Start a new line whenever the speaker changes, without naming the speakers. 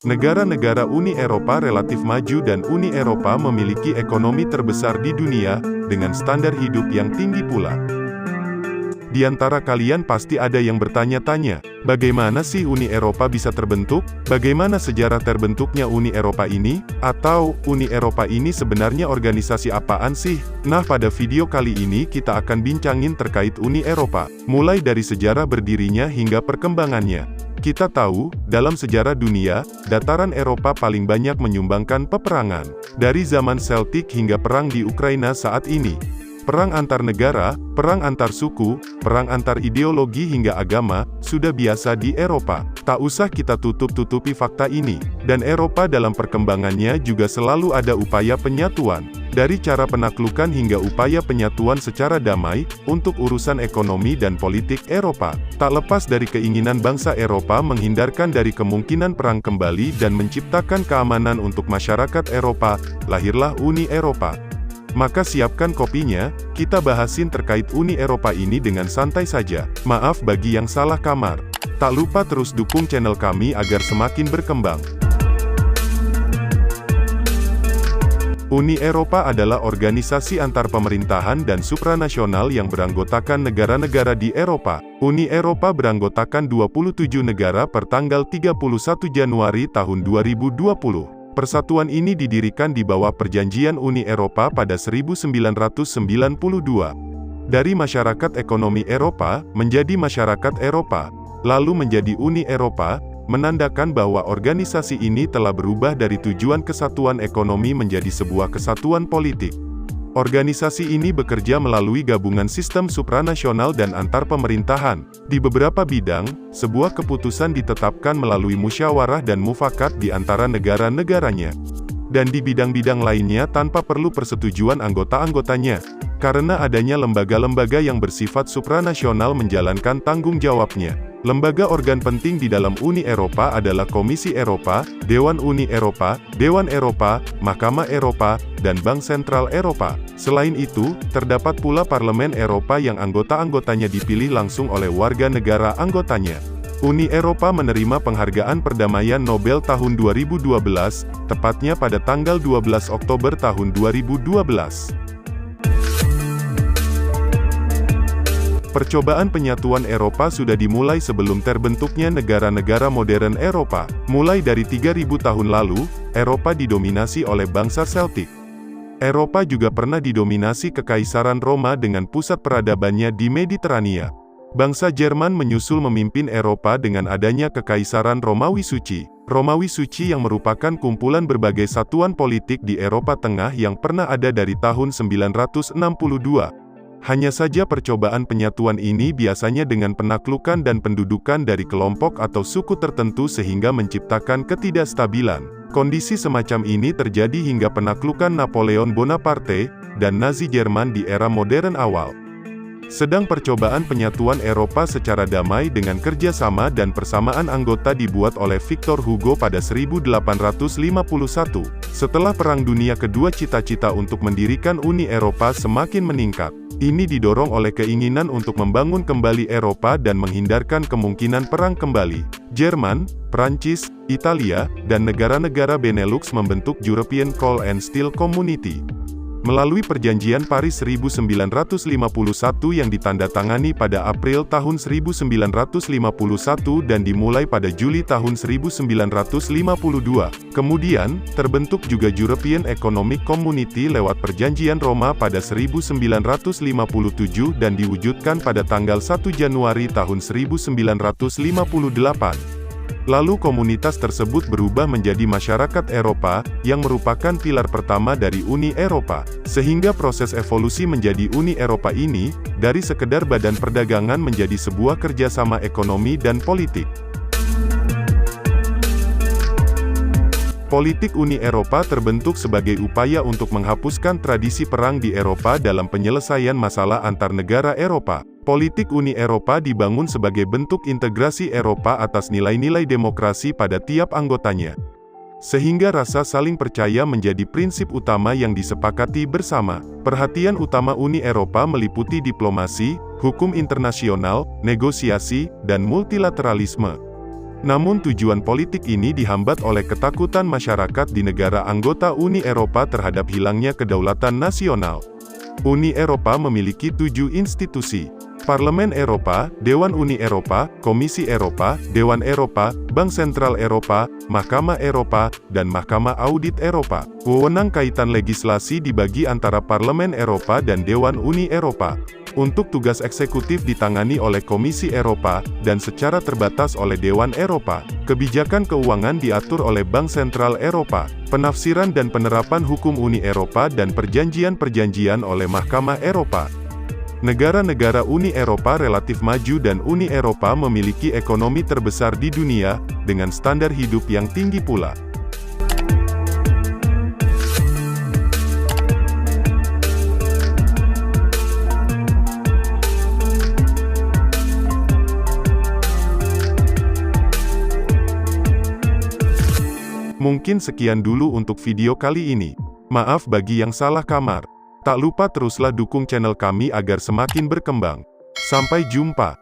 Negara-negara Uni Eropa relatif maju dan Uni Eropa memiliki ekonomi terbesar di dunia, dengan standar hidup yang tinggi pula. Di antara kalian pasti ada yang bertanya-tanya, bagaimana sih Uni Eropa bisa terbentuk? Bagaimana sejarah terbentuknya Uni Eropa ini? Atau, Uni Eropa ini sebenarnya organisasi apaan sih? Nah, pada video kali ini kita akan bincangin terkait Uni Eropa, mulai dari sejarah berdirinya hingga perkembangannya. Kita tahu, dalam sejarah dunia, dataran Eropa paling banyak menyumbangkan peperangan. Dari zaman Celtic hingga perang di Ukraina saat ini. Perang antar negara, perang antar suku, perang antar ideologi hingga agama, sudah biasa di Eropa. Tak usah kita tutup-tutupi fakta ini. Dan Eropa dalam perkembangannya juga selalu ada upaya penyatuan. Dari cara penaklukan hingga upaya penyatuan secara damai, untuk urusan ekonomi dan politik Eropa. Tak lepas dari keinginan bangsa Eropa menghindarkan dari kemungkinan perang kembali dan menciptakan keamanan untuk masyarakat Eropa, lahirlah Uni Eropa. Maka siapkan kopinya, kita bahasin terkait Uni Eropa ini dengan santai saja. Maaf bagi yang salah kamar. Tak lupa terus dukung channel kami agar semakin berkembang. Uni Eropa adalah organisasi antar pemerintahan dan supranasional yang beranggotakan negara-negara di Eropa. Uni Eropa beranggotakan 27 negara per tanggal 31 Januari tahun 2020. Persatuan ini didirikan di bawah Perjanjian Uni Eropa pada 1992. Dari Masyarakat Ekonomi Eropa, menjadi Masyarakat Eropa, lalu menjadi Uni Eropa, menandakan bahwa organisasi ini telah berubah dari tujuan kesatuan ekonomi menjadi sebuah kesatuan politik. Organisasi ini bekerja melalui gabungan sistem supranasional dan antar pemerintahan. Di beberapa bidang, sebuah keputusan ditetapkan melalui musyawarah dan mufakat di antara negara-negaranya. Dan di bidang-bidang lainnya tanpa perlu persetujuan anggota-anggotanya. Karena adanya lembaga-lembaga yang bersifat supranasional menjalankan tanggung jawabnya. Lembaga organ penting di dalam Uni Eropa adalah Komisi Eropa, Dewan Uni Eropa, Dewan Eropa, Mahkamah Eropa, dan Bank Sentral Eropa. Selain itu, terdapat pula Parlemen Eropa yang anggota-anggotanya dipilih langsung oleh warga negara anggotanya. Uni Eropa menerima penghargaan Perdamaian Nobel tahun 2012, tepatnya pada tanggal 12 Oktober tahun 2012. Percobaan penyatuan Eropa sudah dimulai sebelum terbentuknya negara-negara modern Eropa. Mulai dari 3000 tahun lalu, Eropa didominasi oleh bangsa Celtic. Eropa juga pernah didominasi Kekaisaran Roma dengan pusat peradabannya di Mediterania. Bangsa Jerman menyusul memimpin Eropa dengan adanya Kekaisaran Romawi Suci. Romawi Suci yang merupakan kumpulan berbagai satuan politik di Eropa Tengah yang pernah ada dari tahun 962. Hanya saja percobaan penyatuan ini biasanya dengan penaklukan dan pendudukan dari kelompok atau suku tertentu sehingga menciptakan ketidakstabilan. Kondisi semacam ini terjadi hingga penaklukan Napoleon Bonaparte dan Nazi Jerman di era modern awal. Sedang percobaan penyatuan Eropa secara damai dengan kerjasama dan persamaan anggota dibuat oleh Victor Hugo pada 1851. Setelah Perang Dunia Kedua, cita-cita untuk mendirikan Uni Eropa semakin meningkat. Ini didorong oleh keinginan untuk membangun kembali Eropa dan menghindarkan kemungkinan perang kembali. Jerman, Prancis, Italia, dan negara-negara Benelux membentuk European Coal and Steel Community. Melalui Perjanjian Paris 1951 yang ditandatangani pada April tahun 1951 dan dimulai pada Juli tahun 1952. Kemudian, terbentuk juga European Economic Community lewat Perjanjian Roma pada 1957 dan diwujudkan pada tanggal 1 Januari tahun 1958. Lalu komunitas tersebut berubah menjadi Masyarakat Eropa, yang merupakan pilar pertama dari Uni Eropa. Sehingga proses evolusi menjadi Uni Eropa ini, dari sekedar badan perdagangan menjadi sebuah kerjasama ekonomi dan politik. Politik Uni Eropa terbentuk sebagai upaya untuk menghapuskan tradisi perang di Eropa dalam penyelesaian masalah antar negara Eropa. Politik Uni Eropa dibangun sebagai bentuk integrasi Eropa atas nilai-nilai demokrasi pada tiap anggotanya. Sehingga rasa saling percaya menjadi prinsip utama yang disepakati bersama. Perhatian utama Uni Eropa meliputi diplomasi, hukum internasional, negosiasi, dan multilateralisme. Namun tujuan politik ini dihambat oleh ketakutan masyarakat di negara anggota Uni Eropa terhadap hilangnya kedaulatan nasional. Uni Eropa memiliki 7 institusi: Parlemen Eropa, Dewan Uni Eropa, Komisi Eropa, Dewan Eropa, Bank Sentral Eropa, Mahkamah Eropa, dan Mahkamah Audit Eropa. Wewenang kaitan legislasi dibagi antara Parlemen Eropa dan Dewan Uni Eropa. Untuk tugas eksekutif ditangani oleh Komisi Eropa, dan secara terbatas oleh Dewan Eropa. Kebijakan keuangan diatur oleh Bank Sentral Eropa. Penafsiran dan penerapan hukum Uni Eropa dan perjanjian-perjanjian oleh Mahkamah Eropa. Negara-negara Uni Eropa relatif maju dan Uni Eropa memiliki ekonomi terbesar di dunia, dengan standar hidup yang tinggi pula. Mungkin sekian dulu untuk video kali ini. Maaf bagi yang salah kamar. Tak lupa teruslah dukung channel kami agar semakin berkembang. Sampai jumpa.